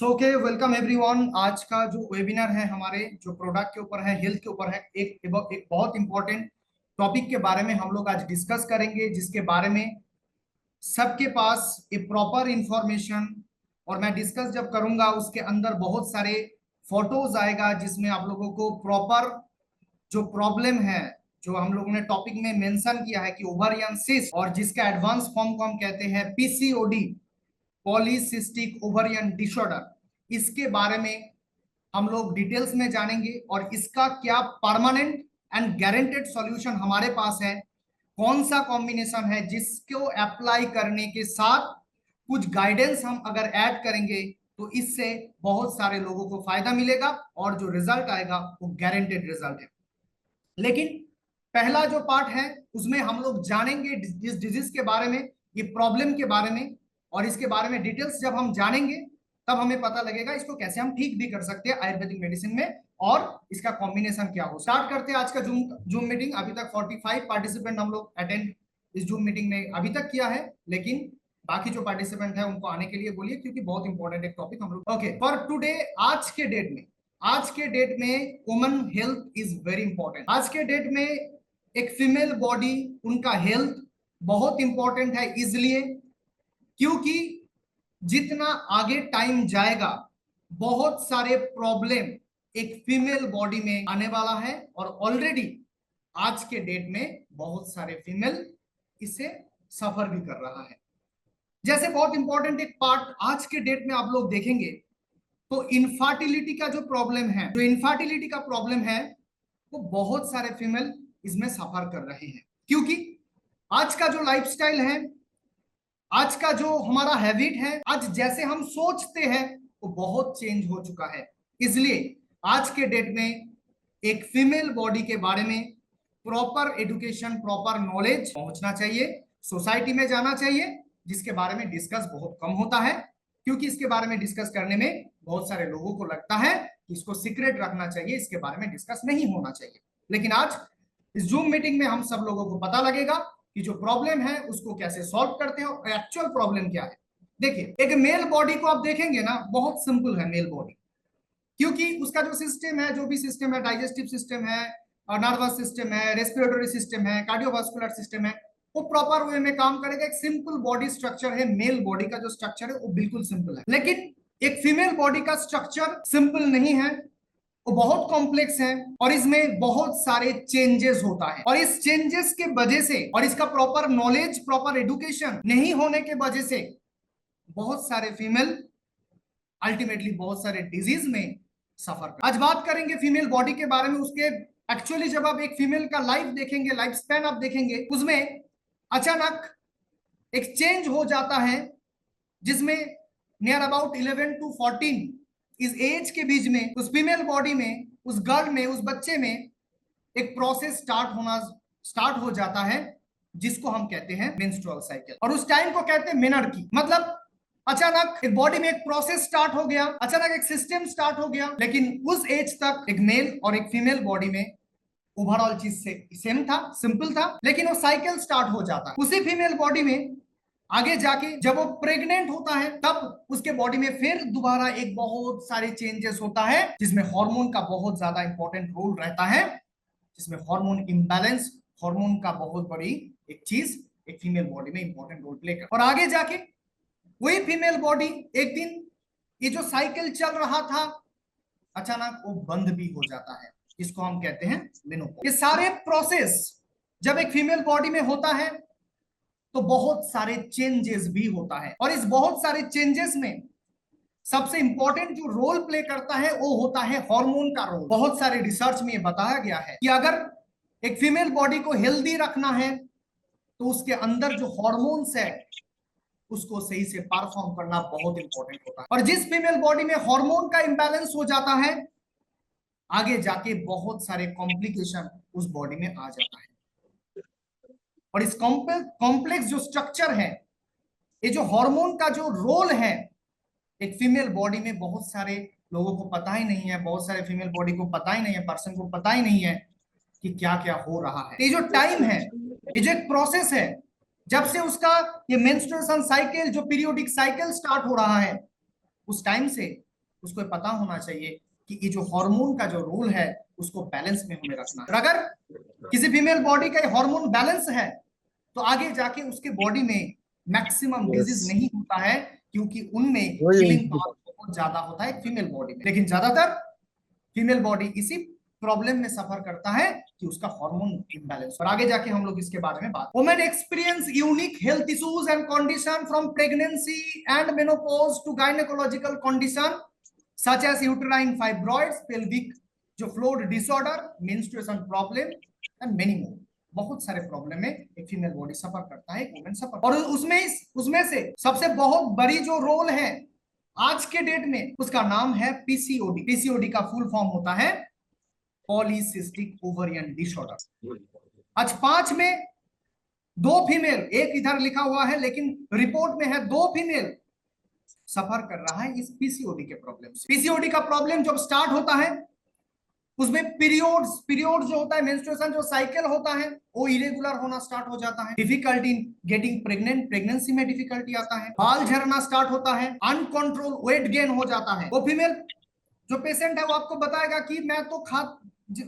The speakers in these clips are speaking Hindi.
Okay, welcome everyone. आज का जो वेबिनार है हमारे जो प्रोडक्ट के ऊपर है, हेल्थ के ऊपर है, एक बहुत इंपॉर्टेंट टॉपिक के बारे में हम लोग आज डिस्कस करेंगे, जिसके बारे में सबके पास ए प्रॉपर इंफॉर्मेशन। और मैं डिस्कस जब करूंगा उसके अंदर बहुत सारे फोटोज आएगा, जिसमें आप लोगों को प्रॉपर जो प्रॉब्लम है, जो हम लोगों ने टॉपिक में मेंशन किया है कि ओवरियन सिस्ट, और जिसका एडवांस फॉर्म को हम कहते हैं पीसीओडी, पॉलीसिस्टिक ओवरियन डिसऑर्डर, इसके बारे में हम लोग डिटेल्स में जानेंगे। और इसका क्या परमानेंट एंड गारंटेड सॉल्यूशन हमारे पास है, कौन सा कॉम्बिनेशन है जिसको अप्लाई करने के साथ कुछ गाइडेंस हम अगर ऐड करेंगे तो इससे बहुत सारे लोगों को फायदा मिलेगा और जो रिजल्ट आएगा वो गारंटेड रिजल्ट है। लेकिन पहला जो पार्ट है उसमें हम लोग जानेंगे इस डिजीज के बारे में, ये प्रॉब्लम के बारे में, और इसके बारे में डिटेल्स जब हम जानेंगे तब हमें पता लगेगा इसको कैसे हम ठीक भी कर सकते हैं आयुर्वेदिक मेडिसिन में, और इसका कॉम्बिनेशन क्या हो। स्टार्ट करते हैं आज का जूम मीटिंग। अभी तक 45 पार्टिसिपेंट हम लोग अटेंड इस जूम मीटिंग में अभी तक किया है, लेकिन बाकी जो पार्टिसिपेंट है उनको आने के लिए बोलिए, क्योंकि बहुत इंपॉर्टेंट एक टॉपिक हम लोग। ओके, फॉर टुडे, आज के डेट में woman health is very important. आज के डेट में एक फीमेल बॉडी, उनका हेल्थ बहुत इंपॉर्टेंट है, इसलिए क्योंकि जितना आगे टाइम जाएगा बहुत सारे प्रॉब्लम एक फीमेल बॉडी में आने वाला है, और ऑलरेडी आज के डेट में बहुत सारे फीमेल इससे सफर भी कर रहा है। जैसे बहुत इंपॉर्टेंट एक पार्ट आज के डेट में आप लोग देखेंगे तो इनफर्टिलिटी का जो प्रॉब्लम है, वो बहुत सारे फीमेल इसमें सफर कर रहे हैं, क्योंकि आज का जो लाइफस्टाइल है, आज का जो हमारा हैबिट है, आज जैसे हम सोचते हैं वो बहुत चेंज हो चुका है। इसलिए आज के डेट में एक फीमेल बॉडी के बारे में प्रॉपर एजुकेशन, प्रॉपर नॉलेज पहुंचना चाहिए, सोसाइटी में जाना चाहिए, जिसके बारे में डिस्कस बहुत कम होता है, क्योंकि इसके बारे में डिस्कस करने में बहुत सारे लोगों को लगता है कि इसको सीक्रेट रखना चाहिए, इसके बारे में डिस्कस नहीं होना चाहिए। लेकिन आज इस जूम मीटिंग में हम सब लोगों को पता लगेगा कि जो प्रॉब्लम है उसको कैसे सॉल्व करते हैं और एक्चुअल प्रॉब्लम क्या है। देखिए, एक मेल बॉडी को आप देखेंगे ना, बहुत सिंपल है मेल बॉडी, क्योंकि उसका जो सिस्टम है, जो भी सिस्टम है, डाइजेस्टिव सिस्टम है, नर्वस सिस्टम है, रेस्पिरेटरी सिस्टम है, कार्डियोवास्कुलर सिस्टम है, वो प्रॉपर वे में काम करेगा। एक सिंपल बॉडी स्ट्रक्चर है, मेल बॉडी का जो स्ट्रक्चर है वो बिल्कुल सिंपल है। लेकिन एक फीमेल बॉडी का स्ट्रक्चर सिंपल नहीं है, वो बहुत कॉम्प्लेक्स है, और इसमें बहुत सारे चेंजेस होता है। और इस चेंजेस के वजह से, और इसका प्रॉपर नॉलेज, प्रॉपर एजुकेशन नहीं होने के वजह से बहुत सारे फीमेल अल्टीमेटली बहुत सारे डिजीज में सफर कर। आज बात करेंगे फीमेल बॉडी के बारे में, उसके एक्चुअली जब आप एक फीमेल का लाइफ देखेंगे, लाइफ स्पैन आप देखेंगे, उसमें अचानक एक चेंज हो जाता है, जिसमें नियर अबाउट 11 to 14 इस एज के बीच में उस फीमेल बॉडी में, उस गर्ल में, उस बच्चे में एक प्रोसेस स्टार्ट हो जाता है, जिसको हम कहते हैं मेंस्ट्रुअल साइकिल। और उस टाइम को कहते हैं मेनर्की। मतलब अचानक एक बॉडी में एक प्रोसेस स्टार्ट हो गया, अचानक एक सिस्टम स्टार्ट हो गया। लेकिन उस एज तक एक मेल और एक फीमेल बॉडी में ओवरऑल चीज से सेम था, सिंपल था, लेकिन वो साइकिल स्टार्ट हो जाता है उसी फीमेल बॉडी में। आगे जाके जब वो प्रेग्नेंट होता है तब उसके बॉडी में फिर दोबारा एक बहुत सारे चेंजेस होता है, जिसमें हार्मोन का बहुत ज्यादा इंपॉर्टेंट रोल रहता है, जिसमें हार्मोन इम्बैलेंस, हार्मोन का बहुत बड़ी एक चीज एक फीमेल बॉडी में इंपॉर्टेंट रोल प्ले करता है। और आगे जाके वही फीमेल बॉडी एक दिन, ये जो साइकिल चल रहा था, अचानक वो बंद भी हो जाता है, इसको हम कहते हैं मेनोपॉज। ये सारे प्रोसेस जब एक फीमेल बॉडी में होता है तो बहुत सारे चेंजेस भी होता है, और इस बहुत सारे चेंजेस में सबसे इंपॉर्टेंट जो रोल प्ले करता है वो होता है हार्मोन का रोल। बहुत सारे रिसर्च में ये बताया गया है कि अगर एक फीमेल बॉडी को हेल्दी रखना है तो उसके अंदर जो हॉर्मोन्स है उसको सही से परफॉर्म करना बहुत इंपॉर्टेंट होता है। और जिस फीमेल बॉडी में हार्मोन का इंबैलेंस हो जाता है, आगे जाके बहुत सारे कॉम्प्लिकेशन उस बॉडी में आ जाता है। और इस कॉम्प्लेक्स जो स्ट्रक्चर है, ये जो हार्मोन का जो रोल है एक फीमेल बॉडी में, बहुत सारे लोगों को पता ही नहीं है, बहुत सारे फीमेल बॉडी को पता ही नहीं है, पर्सन को पता ही नहीं है कि क्या क्या हो रहा है। ये जो टाइम है, ये जो एक प्रोसेस है, जब से उसका ये मेंस्ट्रुएशन साइकिल, जो पीरियोडिक साइकिल स्टार्ट हो रहा है, उस टाइम से उसको पता होना चाहिए कि ये जो हार्मोन का जो रोल है उसको बैलेंस में हमें रखना है। अगर किसी फीमेल बॉडी का हार्मोन बैलेंस है तो आगे जाके उसके बॉडी में मैक्सिमम डिजीज नहीं होता है, क्योंकि उनमें हीलिंग पावर बहुत ज्यादा होता है फीमेल बॉडी में। लेकिन ज्यादातर फीमेल बॉडी इसी प्रॉब्लम में सफर करता है कि उसका हार्मोन इम्बैलेंस। और आगे जाके हम लोग इसके बारे में बात। Women experience unique health issues and condition from pregnancy and menopause to gynaecological condition such as uterine fibroids, pelvic जो floor disorder, menstruation problem and many more. बहुत सारे प्रॉब्लम में एक फीमेल बॉडी सफर करता है, एक वुमेन सफर। और उसमें से सबसे बहुत बड़ी जो रोल है आज के डेट में, उसका नाम है पीसीओडी। पीसीओडी का फुल फॉर्म होता है पॉलीसिस्टिक ओवरियन डिसऑर्डर। आज 5 में 2 फीमेल, एक इधर लिखा हुआ है लेकिन रिपोर्ट में है 2 फीमेल सफर कर रहा है इस पीसीओडी के प्रॉब्लम से। पीसीओडी का प्रॉब्लम जब स्टार्ट होता है उसमें पीरियड्स जो होता है, मेंस्ट्रुएशन जो साइकिल होता है वो इरेगुलर होना स्टार्ट हो जाता है। Difficulty in getting pregnant, pregnancy में डिफिकल्टी आता है। बाल झड़ना स्टार्ट होता है। अनकंट्रोल वेट गेन हो जाता है। वो फीमेल जो पेशेंट है वो आपको बताएगा कि मैं तो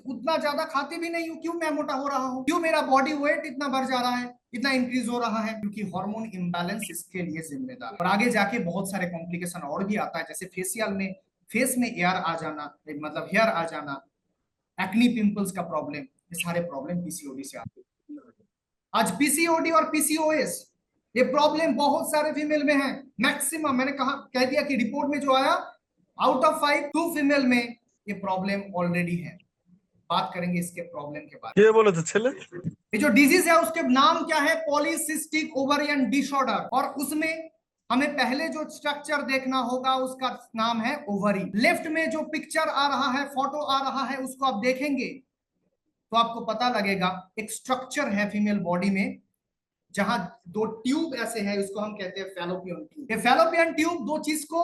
उतना ज्यादा खाती भी नहीं हूँ, क्यों मैं मोटा हो रहा हूँ, क्यों मेरा बॉडी वेट इतना बढ़ जा रहा है, इतना इंक्रीज हो रहा है, क्योंकि हार्मोन इम्बैलेंस इसके लिए जिम्मेदार। और आगे जाके बहुत सारे कॉम्प्लिकेशन और भी आता है, जैसे फेशियल में फेस में एयर आ जाना, मतलब हेयर आ जाना, एक्नी पिंपल्स का प्रॉब्लम, ये सारे प्रॉब्लम पीसीओडी से आते हैं। आज पीसीओडी और पीसीओएस ये प्रॉब्लम बहुत सारे फीमेल में है। मैक्सिमम मैंने कह दिया कि रिपोर्ट में जो आया आउट ऑफ 5 2 फीमेल में ये प्रॉब्लम ऑलरेडी है। बात करेंगे इसके प्रॉब्लम के बारे में। ये बोले तो चले, ये जो डिजीज है उसके नाम क्या है? Polycystic ovarian disorder. और उसमें हमें पहले जो स्ट्रक्चर देखना होगा उसका नाम है ओवरी। लेफ्ट में जो पिक्चर आ रहा है, फोटो आ रहा है, उसको आप देखेंगे तो आपको पता लगेगा एक स्ट्रक्चर है फीमेल बॉडी में जहां 2 ट्यूब ऐसे हैं, उसको हम कहते हैं फैलोपियन ट्यूब। ये फैलोपियन ट्यूब 2 चीज को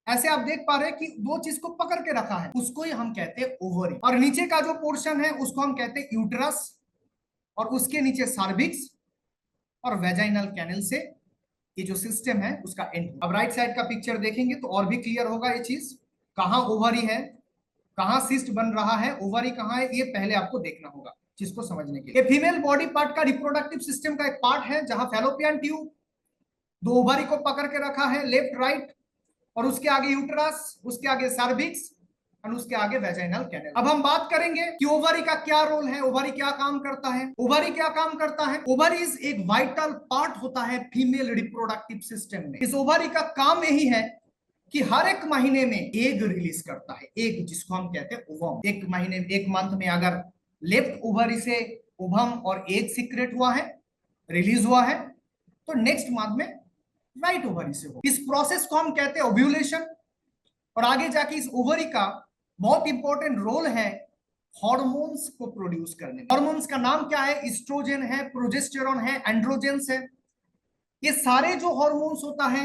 ऐसे आप देख पा रहे हैं कि 2 चीज को पकड़ के रखा है, उसको ही हम कहते हैं ओवरी। और नीचे का जो पोर्शन है उसको हम कहते हैं यूट्रस, और उसके नीचे सर्विक्स और वेजाइनल कैनल से ये जो सिस्टम है उसका एंड। अब राइट साइड का पिक्चर देखेंगे तो और भी क्लियर होगा ये चीज, कहां ओवरी है, कहां सिस्ट बन रहा है, ओवरी कहां है, ये पहले आपको देखना होगा जिसको समझने के लिए। ये फीमेल बॉडी पार्ट का रिप्रोडक्टिव सिस्टम का एक पार्ट है जहां फैलोपियन ट्यूब 2 ओवरी को पकड़ के रखा है, लेफ्ट राइट, और उसके आगे यूट्रस, उसके आगे सर्विक्स और उसके आगे वेजाइनल कैनल। अब हम बात करेंगे कि ओवरी का क्या रोल है, ओवरी क्या काम करता है। ओवरी क्या काम करता है? ओवरी एक वाइटल पार्ट होता है फीमेल रिप्रोडक्टिव सिस्टम में। इस ओवरी का काम यही है कि हर एक महीने में एग रिलीज करता है, एग जिसको हम कहते हैं ओवम। एक महीने, एक मंथ में अगर लेफ्ट ओवरी से ओवम और एग सीक्रेट हुआ है, रिलीज हुआ है, तो नेक्स्ट मंथ में राइट ओवरी से हो। इस प्रोसेस को हम कहते हैं ओव्यूलेशन। और आगे जाके इस ओवरी का बहुत इंपॉर्टेंट रोल है हार्मोन्स को प्रोड्यूस करने में। हार्मोन्स का नाम क्या है? एस्ट्रोजन है, प्रोजेस्टेरॉन है, एंड्रोजेंस है। ये सारे जो हार्मोन्स होता है,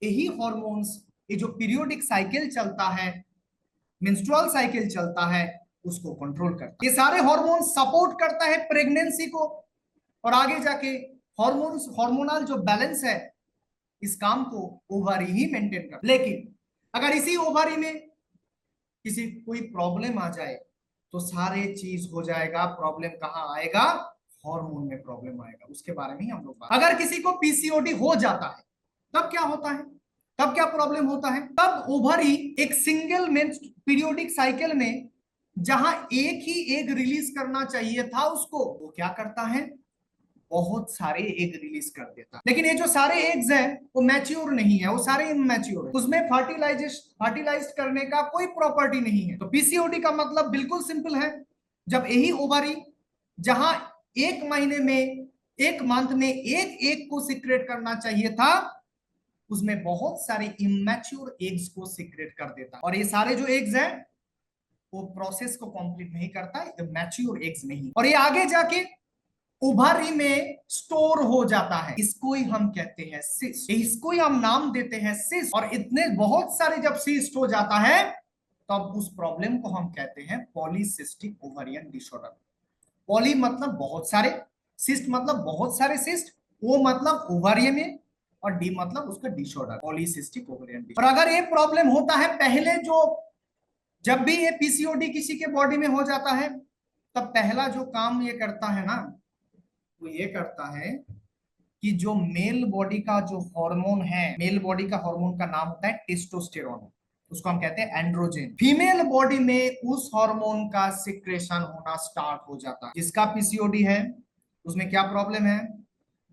यही हार्मोन्स, ये जो पीरियोडिक साइकिल चलता है, मेंस्ट्रुअल साइकिल चलता है, उसको कंट्रोल करता है। ये सारे हार्मोन सपोर्ट करता है प्रेगनेंसी को, और आगे जाके हार्मोनल जो बैलेंस है इस काम को ओवरी ही मेंटेन करता है। लेकिन अगर इसी ओवरी में किसी कोई प्रॉब्लम आ जाए तो सारे चीज हो जाएगा। प्रॉब्लम कहां आएगा? हार्मोन में प्रॉब्लम आएगा, उसके बारे में ही हम लोग बात। अगर किसी को पीसीओडी हो जाता है तब क्या होता है, तब क्या प्रॉब्लम होता है? तब ओवरी एक सिंगल पीरियोडिक साइकिल में जहां एक ही एग रिलीज करना चाहिए था उसको, वो क्या करता है? बहुत सारे एग रिलीज कर देता है। लेकिन ये जो सारे एग्स हैं वो मैच्योर नहीं है, वो सारे इमैच्योर है, उसमें फर्टिलाइज करने का कोई प्रॉपर्टी नहीं है। तो पीसीओडी का मतलब बिल्कुल सिंपल है, जब यही ओवरी जहां एक महीने में, एक मंथ में एक एग को सीक्रेट करना चाहिए था, उसमें बहुत सारे इमैच्योर एग्स को सीक्रेट कर देता। और ये सारे जो एग्स हैं वो प्रोसेस को कंप्लीट नहीं करता, मैच्योर एग्स नहीं, और ये आगे जाके ओवरी में स्टोर हो जाता है। इसको ही हम कहते हैं सिस्ट, इसको ही हम नाम देते हैं सिस्ट। और इतने बहुत सारे जब सिस्ट हो जाता है तब उस प्रॉब्लम को हम कहते हैं पॉलीसिस्टिक ओवरियन डिसऑर्डर। पॉली मतलब बहुत सारे, सिस्ट मतलब बहुत सारे सिस्ट, वो मतलब ओवरी में और डी मतलब उसका डिसऑर्डर, पॉलीसिस्टिक ओवेरियन डिसऑर्डर। और अगर ये प्रॉब्लम होता है पहले, जो जब भी ये पीसीओडी किसी के बॉडी में हो जाता है, तब पहला जो काम ये करता है ना, वो ये करता है कि जो मेल बॉडी का जो हार्मोन है, मेल बॉडी का हार्मोन का नाम होता है टेस्टोस्टेरोन, उसको हम कहते हैं एंड्रोजन। फीमेल बॉडी में उस हार्मोन का सिक्रेशन होना स्टार्ट हो जाता है। जिसका पीसीओडी है उसमें क्या प्रॉब्लम है,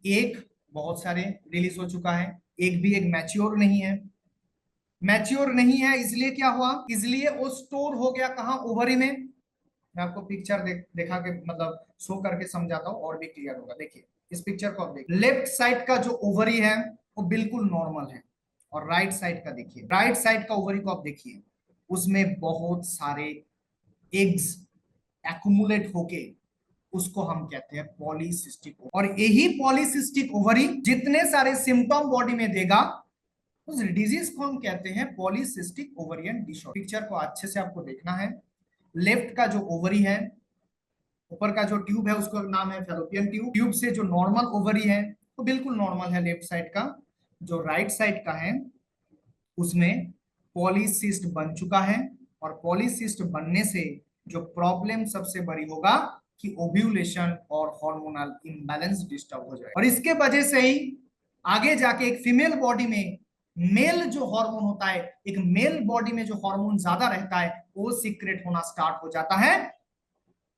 एक बहुत सारे रिलीज हो चुका है, एक भी एक मैच्योर नहीं है। मैच्योर नहीं है इसलिए क्या हुआ, इसलिए वो स्टोर हो गया कहाँ, ओवरी में। मैं आपको पिक्चर दिखा के मतलब शो करके समझाता हूँ और भी क्लियर होगा। देखिए इस पिक्चर को आप देखिए, लेफ्ट साइड का जो ओवरी है वो बिल्कुल नॉर्मल है, और राइट साइड का देखिए, राइट साइड का ओवरी को आप देखिए, उसमें बहुत सारे एग्स एक्युमुलेट होके उसको हम कहते हैं पॉलीसिस्टिक ओवरी। और यही पॉलीसिस्टिक ओवरी जितने सारे सिम्टम बॉडी में देगा, उस डिजीज को हम कहते हैं पॉलीसिस्टिक ओवरियन डिसऑर्डर। पिक्चर को अच्छे से आपको देखना है। लेफ्ट का जो ओवरी है, ऊपर का जो ट्यूब है उसका नाम है फैलोपियन ट्यूब। ट्यूब से जो नॉर्मल ओवरी है वो बिल्कुल नॉर्मल है लेफ्ट साइड का। जो राइट साइड का है उसमें पॉलीसिस्ट बन चुका है, और पॉलीसिस्ट बनने से जो प्रॉब्लम सबसे बड़ी होगा कि ओव्यूलेशन और हार्मोनल इम्बैलेंस डिस्टर्ब हो जाए। और इसके वजह से ही आगे जाके एक फीमेल बॉडी में मेल जो हार्मोन होता है, एक मेल बॉडी में जो हार्मोन ज्यादा रहता है वो सीक्रेट होना स्टार्ट हो जाता है,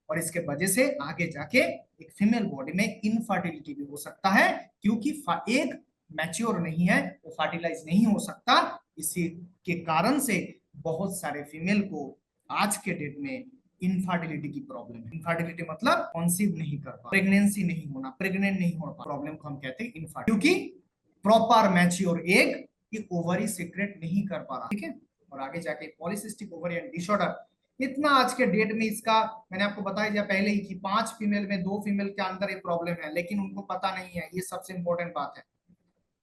और इसके वजह से आगे जाके एक फीमेल बॉडी में इनफर्टिलिटी भी हो सकता है, क्योंकि एक मैच्योर नहीं है, वो फर्टिलाइज नहीं हो सकता। इसी के कारण से बहुत सारे फीमेल को आज के डेट में इनफर्टिलिटी की प्रॉब्लम है। इनफर्टिलिटी मतलब कॉन्सीव नहीं कर पा, प्रेगनेंसी नहीं होना, प्रेग्नेंट नहीं हो पा, प्रॉब्लम को हम कहते हैं इनफर्टिलिटी, क्योंकि प्रॉपर मैच्योर एग ये ओवरी सीक्रेट नहीं कर पा रहा। ठीक है, और आगे जाके पॉलीसिस्टिक ओवरियन डिसऑर्डर इतना आज के डेट में, इसका मैंने आपको बताया दिया पहले ही कि 5 फीमेल में 2 फीमेल के अंदर ये प्रॉब्लम है, लेकिन उनको पता नहीं है। ये सबसे इंपॉर्टेंट बात है,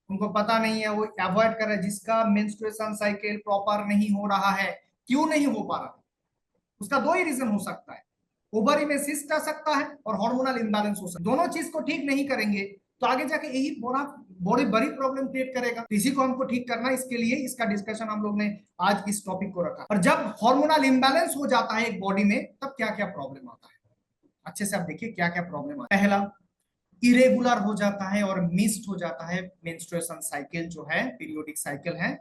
उनको पता नहीं है, वो अवॉइड कर रहे हैं। जिसका मेंस्ट्रुएशन साइकिल प्रॉपर नहीं हो रहा है, क्यों नहीं हो पा रहा, उसका 2 ही रीजन हो सकता है, ओवरी में सिस्ट आ सकता है और हार्मोनल इंबैलेंस हो सकता है। दोनों चीज को ठीक नहीं करेंगे तो आगे जाके यही बड़ी बड़ी प्रॉब्लम क्रिएट करेगा। तो इसी को हमको ठीक करना, इसके लिए इसका डिस्कशन हम लोग ने आज इस टॉपिक को रखा। और जब हार्मोनल इंबैलेंस हो जाता है एक बॉडी में, तब क्या क्या प्रॉब्लम आता है, अच्छे से आप देखिए क्या क्या प्रॉब्लम आता है। पहला, इरेगुलर हो जाता है और मिस्ड हो जाता है मेंस्ट्रुएशन साइकिल, जो है पीरियोडिक साइकिल है।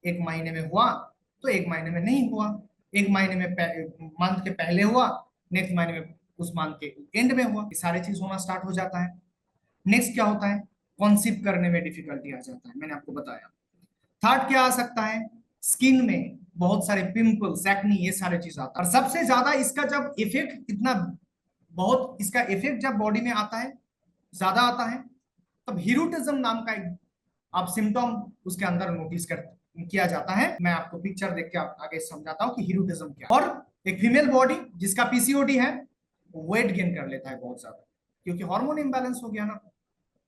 एक महीने में हुआ तो एक महीने में नहीं हुआ, एक महीने में मंथ के पहले हुआ, नेक्स्ट महीने में उस मंथ के एंड में हुआ, ये सारी चीज होना स्टार्ट हो जाता है। नेक्स्ट क्या होता है, कॉन्सीव करने में डिफिकल्टी आ जाता है, मैंने आपको बताया। थर्ड क्या आ सकता है, स्किन में बहुत सारे पिंपल्स, एक्नी, ये सारे चीज आता है। और सबसे ज्यादा इसका जब इफेक्ट इतना बहुत, इसका इफेक्ट जब बॉडी में आता है, ज्यादा आता है, तब हिरूटिज्म नाम का एक आप सिम्टम उसके अंदर नोटिस कर किया जाता है। मैं आपको पिक्चर देख के आगे समझाता हूँ कि हिरूटिज्म क्या है। और एक फीमेल बॉडी जिसका पीसीओडी है, वेट गेन कर लेता है बहुत ज्यादा, क्योंकि हार्मोन इंबैलेंस हो गया ना।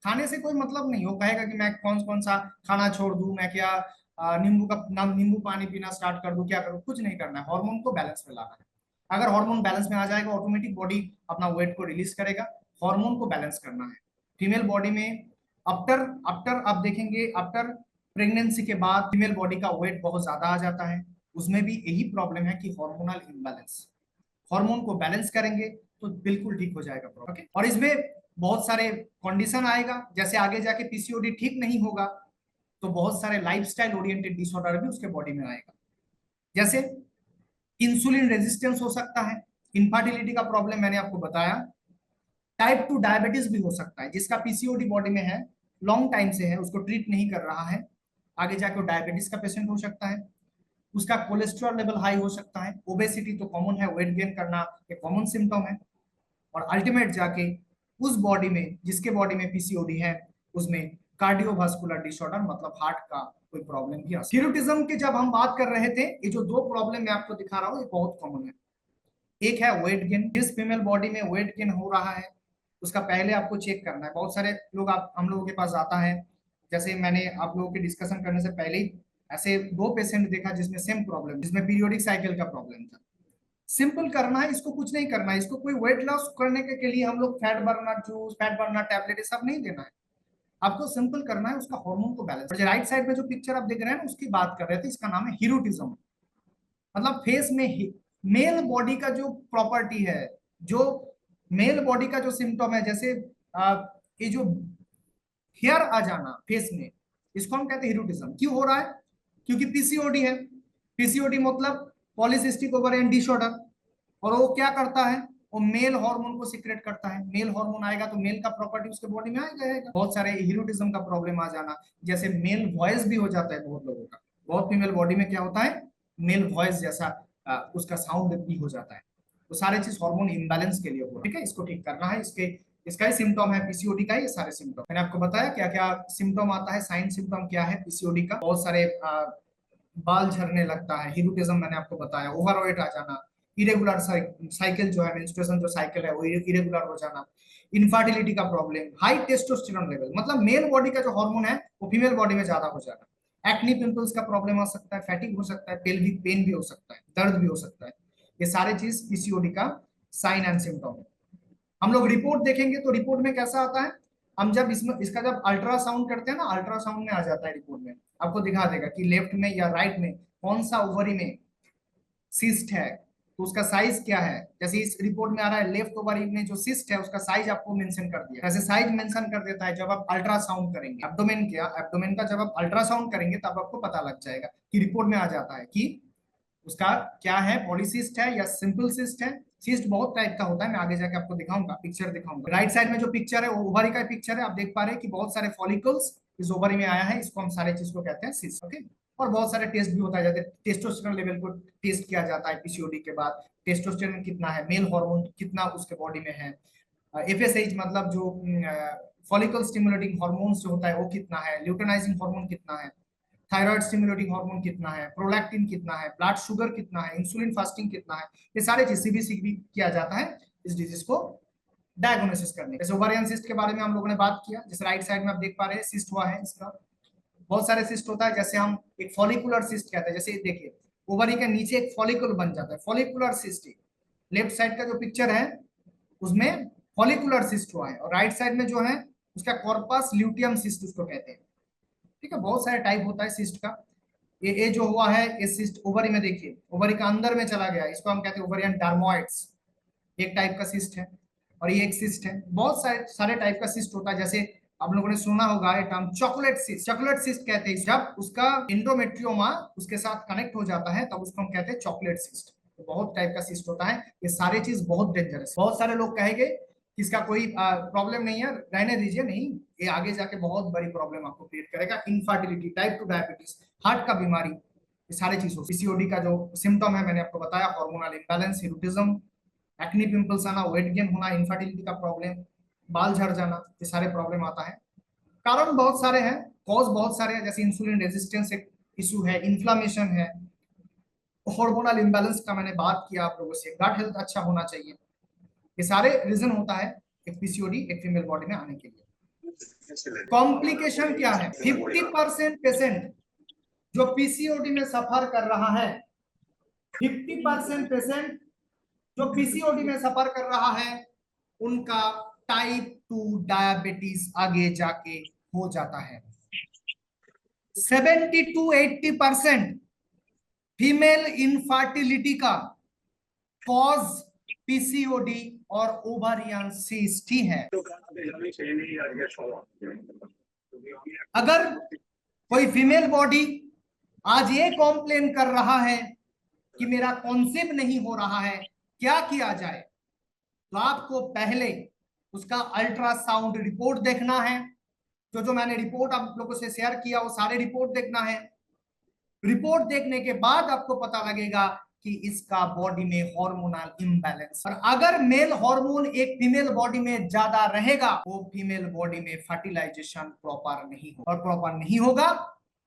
खाने से कोई मतलब नहीं, वो कहेगा कि मैं कौन कौन सा खाना छोड़ दूं, मैं क्या नींबू पानी पीना स्टार्ट कर दूं, क्या करूं, कुछ नहीं करना है, हार्मोन को बैलेंस में लाना है। अगर हार्मोन बैलेंस में आ जाएगा, ऑटोमेटिक बॉडी अपना वेट को रिलीज करेगा। हार्मोन को बैलेंस करना है फीमेल बॉडी में। आफ्टर आफ्टर आप देखेंगे, आफ्टर प्रेगनेंसी के बाद फीमेल बॉडी का वेट बहुत ज्यादा आ जाता है। उसमें भी यही प्रॉब्लम है कि हार्मोनल इम्बैलेंस, हार्मोन को बैलेंस करेंगे तो बिल्कुल ठीक हो जाएगा प्रॉब्लम। ओके, और इसमें बहुत सारे कंडीशन आएगा, जैसे आगे जाके पीसीओडी ठीक नहीं होगा तो बहुत सारे लाइफस्टाइल ओरिएंटेड डिसऑर्डर भी उसके बॉडी में आएगा। जैसे इंसुलिन रेजिस्टेंस हो सकता है, इनफर्टिलिटी का प्रॉब्लम मैंने आपको बताया। टाइप 2 डायबिटीज भी हो सकता है, जिसका पीसीओडी बॉडी में है, लॉन्ग टाइम से है, उसको ट्रीट नहीं कर रहा है, आगे जाके वो डायबिटीज का पेशेंट हो सकता है। उसका कोलेस्ट्रॉल लेवल हाई हो सकता है। ओबेसिटी तो कॉमन है, वेट गेन करना एक कॉमन सिम्टम है। और अल्टीमेट जाके उस बॉडी में, जिसके बॉडी में पीसीओडी है, उसमें कार्डियोवास्कुलर डिसऑर्डर मतलब हार्ट का कोई प्रॉब्लम भी आ सकता है। हिरूटिज्म की जब हम बात कर रहे थे, ये जो 2 प्रॉब्लम मैं आपको दिखा रहा हूँ, ये बहुत कॉमन है। एक है वेट गेन, जिस फीमेल बॉडी में वेट गेन हो रहा है उसका पहले आपको चेक करना है। बहुत सारे लोग हम लोगों के पास आता है, जैसे मैंने आप लोगों के डिस्कशन करने से पहले ही ऐसे 2 पेशेंट देखा जिसमें सेम प्रॉब्लम, जिसमें पीरियोडिक साइकिल का प्रॉब्लम था। सिंपल करना है, इसको कुछ नहीं करना है, इसको कोई वेट लॉस करने के लिए हम लोग fat burner juice, fat burner tablet ये सब नहीं देना है। आपको सिंपल करना है उसका हार्मोन को बैलेंस। जो राइट साइड में जो पिक्चर आप देख रहे हैं ना, उसकी बात कर रहे थे, इसका नाम है हिरूटिज्म। मतलब फेस में मेल बॉडी का जो प्रॉपर्टी है, जो मेल बॉडी का जो सिम्टम है, जैसे ये जो हेयर आ जाना फेस में, इसको हम कहते हैं हिरूटिज्म। क्यों हो रहा है? क्योंकि पीसीओडी है। पीसीओडी मतलब पॉलीसिस्टिक ओवरियन डिसऑर्डर, और वो क्या करता है? वो मेल हार्मोन को सीक्रेट करता है। मेल हार्मोन आएगा तो मेल का प्रॉपर्टी उसके बॉडी में आएगा। बहुत सारे हिरूटिज्म का प्रॉब्लम आ जाना, जैसे मेल वॉइस भी हो जाता है बहुत लोगों का। बहुत फीमेल बॉडी में क्या होता है? मेल वॉइस जैसा उसका साउंड भी हो जाता है। तो सारे चीज हार्मोन इम्बैलेंस के लिए हो, ठीक है। इसको ठीक करना है। इसका ही सिम्टम है पीसीओडी का, ये सारे सिम्टम मैंने आपको बताया क्या क्या सिम्टम आता है। साइन सिम्टम क्या है पीसीओडी का? बहुत सारे बाल झड़ने लगता है। हिरूटिज्म मैंने आपको बताया। ओवरवेट आ जाना, इरेगुलर साइकिल जो है, मेंस्ट्रुएशन जो साइकिल है वो इरेगुलर हो जाना, इनफर्टिलिटी का प्रॉब्लम, हाई टेस्टोस्टेरोन लेवल, मतलब मेल बॉडी का जो हार्मोन है वो फीमेल बॉडी में ज्यादा हो जाना, एक्नी पिंपल्स का प्रॉब्लम आ सकता है, फैटिक हो सकता है, पेल्विक पेन भी हो सकता है, दर्द भी हो सकता है। ये सारे चीज पीसीओडी का साइन एंड सिम्टम है। हम लोग रिपोर्ट देखेंगे तो रिपोर्ट में कैसा आता है? हम जब इसका जब अल्ट्रासाउंड करते हैं ना, अल्ट्रासाउंड में आ जाता है रिपोर्ट में, आपको दिखा देगा कि लेफ्ट में या राइट में कौन सा ओवरी में सिस्ट है, तो उसका साइज क्या है। जैसे इस रिपोर्ट में आ रहा है लेफ्ट ओवरी में जो सिस्ट है उसका साइज आपको मेंशन कर दिया। जैसे साइज मेंशन कर देता है जब आप अल्ट्रासाउंड करेंगे एब्डोमेन का जब आप अल्ट्रासाउंड करेंगे तब आपको पता लग जाएगा कि रिपोर्ट में आ जाता है कि उसका क्या है, पॉलीसिस्ट है या सिंपल सिस्ट है। सिस्ट बहुत टाइप का होता है, मैं आगे जाके आपको दिखाऊंगा, पिक्चर दिखाऊंगा। राइट साइड में जो पिक्चर है वो ओवरी का पिक्चर है। आप देख पा रहे हैं कि बहुत सारे फॉलिकल्स इस ओवरी में आया है, इसको हम सारे चीज को कहते हैं सिस्ट, ओके। और बहुत सारे टेस्ट भी होता है, जैसे टेस्टोस्टेरोन लेवल को टेस्ट किया जाता है पीसीओडी के बाद। टेस्टोस्टेरोन कितना है, मेल हार्मोन कितना उसके बॉडी में है, एफएसएच मतलब जो फॉलिकल स्टिमुलेटिंग हार्मोन जो होता है वो कितना है, ल्यूटेनाइजिंग हार्मोन कितना है, थायराइड स्टिमुलेटिंग हार्मोन कितना है, प्रोलैक्टिन कितना है, ब्लड शुगर कितना है, इंसुलिन फास्टिंग कितना है, ये सारे चीज सीबीसी भी किया जाता है इस डिजीज को डायग्नोसिस करने। जैसे ओवारियन सिस्ट के बारे में हम लोगों ने बात किया, जैसे राइट साइड में आप देख पा रहे हैं सिस्ट हुआ है इसका। बहुत सारे सिस्ट होता है, जैसे हम एक फॉलिकुलर सिस्ट कहते हैं। जैसे देखिए ओवरी के नीचे एक फॉलिकल बन जाता है, फॉलिकुलर सिस्ट। लेफ्ट साइड का जो पिक्चर है उसमें फॉलिकुलर सिस्ट हुआ है, और राइट साइड में जो है उसका कॉर्पस ल्यूटियम सिस्ट उसको कहते हैं, ठीक है। बहुत सारे टाइप होता है सिस्ट का। ये जो हुआ है ये सिस्ट ओवरी में, देखिए ओवरी का अंदर में चला गया, इसको हम कहते हैं ओवरियन डर्मोइड्स, एक टाइप का सिस्ट है। और ये एक सिस्ट है। बहुत सारे सारे टाइप का सिस्ट होता है, जैसे आप लोगों ने सुना होगा ये term chocolate cyst. Chocolate cyst कहते हैं जब उसका एंडोमेट्रियोमा उसके साथ कनेक्ट हो जाता है तब उसको हम कहते हैं चॉकलेट सिस्ट। तो बहुत टाइप का सिस्ट होता है, ये सारे चीज बहुत डेंजरस। बहुत सारे लोग कहेंगे कि इसका कोई प्रॉब्लम नहीं है, रहने दीजिए, नहीं, ये आगे जाके बहुत बड़ी प्रॉब्लम आपको क्रिएट करेगा। इनफर्टिलिटी, टाइप 2 डायबिटीज, हार्ट का बीमारी, ये सारे चीजों। पीसीओडी का जो सिम्टम है मैंने आपको बताया, हार्मोनल इंबैलेंस, हिरूटिज्म, एक्नी पिंपल्स आना, वेट गेन होना, इनफर्टिलिटी का प्रॉब्लम, बाल झड़ जाना, ये सारे प्रॉब्लम आता है। कारण बहुत सारे हैं, कॉज बहुत सारे हैं, जैसे इंसुलिन रेजिस्टेंस एक इशू है, इन्फ्लामेशन है, हार्मोनल इंबैलेंस का मैंने बात किया आप लोगों से, गट हेल्थ अच्छा होना चाहिए। ये सारे रीजन होता है एक पीसीओडी एक फीमेल बॉडी में आने के लिए। कॉम्प्लिकेशन क्या है? 50% पेशेंट जो पीसीओडी में सफर कर रहा है, 50% पेशेंट जो पीसीओडी में सफर कर रहा है उनका टाइप 2 डायबिटीज आगे जाके हो जाता है। 70 to 80% फीमेल इनफर्टिलिटी का कॉज पीसीओडी और ओवारियन सिस्ट ही है। अगर कोई फीमेल बॉडी आज ये कॉम्प्लेन कर रहा है कि मेरा कॉन्सेप्ट नहीं हो रहा है, क्या किया जाए? तो आपको पहले उसका अल्ट्रासाउंड रिपोर्ट देखना है। जो मैंने रिपोर्ट आप लोगों से शेयर किया वो सारे रिपोर्ट देखना है। रिपोर्ट देखने के बाद आपको पता लगेगा कि इसका बॉडी में हार्मोनल इम्बैलेंस, और अगर मेल हार्मोन एक फीमेल बॉडी में ज्यादा रहेगा वो फीमेल बॉडी में फर्टिलाइजेशन प्रॉपर नहीं होगा, और प्रॉपर नहीं होगा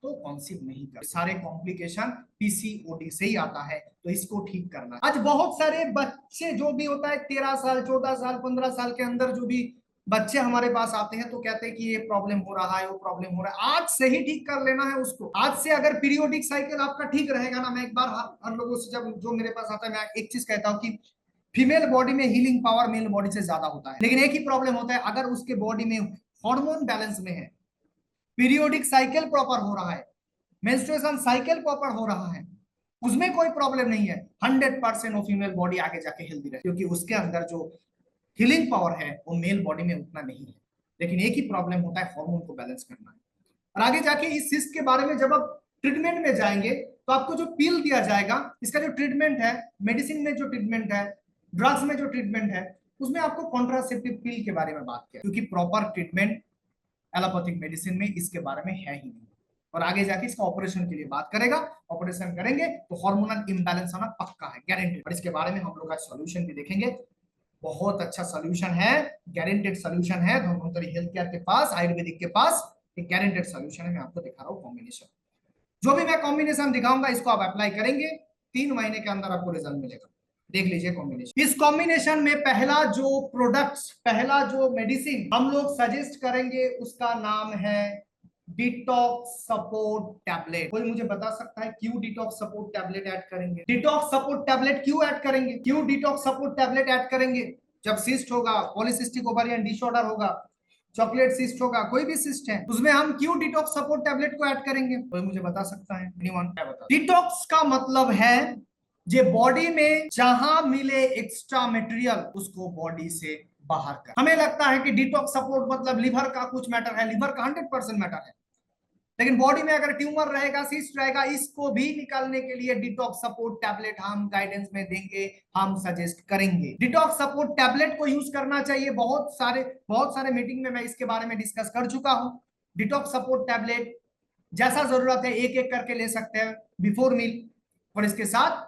तो कॉन्सीव नहीं कर। सारे कॉम्प्लिकेशन पीसीओडी से ही आता है, तो इसको ठीक करना। आज बहुत सारे बच्चे जो भी होता है 13 साल 14 साल 15 साल के अंदर जो भी बच्चे हमारे पास आते हैं तो कहते हैं कि ये प्रॉब्लम हो रहा है वो प्रॉब्लम हो रहा है। आज से ही ठीक कर लेना है उसको। आज से अगर पीरियोडिक साइकिल आपका ठीक रहेगा ना, मैं एक बार हर लोगों से जब जो मेरे पास आता है मैं एक चीज कहता हूँ कि फीमेल बॉडी में हीलिंग पावर मेल बॉडी से ज्यादा होता है, लेकिन एक ही प्रॉब्लम होता है, अगर उसके बॉडी में हार्मोन बैलेंस में है पीरियोडिक साइकिल प्रॉपर हो रहा है, मेंस्ट्रुएशन साइकिल प्रॉपर हो रहा है, उसमें कोई प्रॉब्लम नहीं है, 100% वो फीमेल बॉडी आगे जाके हेल्दी रहे, क्योंकि उसके अंदर जो हीलिंग पावर है वो मेल बॉडी में उतना नहीं है। लेकिन एक ही प्रॉब्लम होता है, हार्मोन को बैलेंस करना है। और आगे जाके इस सिस्ट के बारे में जब आप ट्रीटमेंट में जाएंगे तो आपको जो पिल दिया जाएगा, इसका जो ट्रीटमेंट है, मेडिसिन में जो ट्रीटमेंट है, ड्रग्स में जो ट्रीटमेंट है, उसमें आपको कॉन्ट्रासेप्टिव पिल के बारे में बात किया, क्योंकि प्रॉपर ट्रीटमेंट एलोपैथिक मेडिसिन में इसके बारे में है ही नहीं। और आगे जाके इसका ऑपरेशन के लिए बात करेगा, ऑपरेशन करेंगे तो हार्मोनल इंबैलेंस होना पक्का है, गारंटेड। और इसके बारे में हम लोग का सॉल्यूशन भी देखेंगे, बहुत अच्छा सॉल्यूशन है, गारंटेड सॉल्यूशन है धन्वंतरी हेल्थ केयर के पास, आयुर्वेदिक के पास एक गारंटेड सॉल्यूशन है। मैं आपको दिखा रहा हूँ कॉम्बिनेशन, जो भी मैं कॉम्बिनेशन दिखाऊंगा इसको आप अप्लाई करेंगे, 3 महीने के अंदर आपको रिजल्ट मिलेगा। देख लीजिए कॉम्बिनेशन। इस कॉम्बिनेशन में पहला जो प्रोडक्ट्स, पहला जो मेडिसिन हम लोग सजेस्ट करेंगे उसका नाम है डिटॉक्स सपोर्ट टैबलेट। कोई मुझे बता सकता है क्यों डिटॉक्स सपोर्ट टैबलेट ऐड करेंगे? डिटॉक्स सपोर्ट टैबलेट क्यों ऐड करेंगे? क्यों डिटॉक्स सपोर्ट टैबलेट ऐड करेंगे? जब सिस्ट होगा, पॉलीसिस्टिक ओवरियन डिसऑर्डर होगा, चॉकलेट सिस्ट होगा, कोई भी सिस्ट है, उसमें हम क्यों डिटॉक्स सपोर्ट टैबलेट को ऐड करेंगे? कोई मुझे बता सकता है? डिटॉक्स का मतलब है जे बॉडी में जहां मिले एक्स्ट्रा मटेरियल उसको बॉडी से बाहर कर। हमें लगता है कि डिटॉक्स सपोर्ट मतलब लिवर का कुछ मैटर है, लिवर का 100% मैटर है, लेकिन बॉडी में अगर ट्यूमर रहेगा, सिस्ट रहेगा, इसको भी निकालने के लिए डिटॉक्स सपोर्ट टैबलेट हम गाइडेंस में देंगे, हम सजेस्ट करेंगे। डिटॉक्स सपोर्ट टैबलेट को यूज करना चाहिए, बहुत सारे मीटिंग में मैं इसके बारे में डिस्कस कर चुका हूं। डिटॉक्स सपोर्ट टैबलेट जैसा जरूरत है एक एक करके ले सकते हैं बिफोर मील, और इसके साथ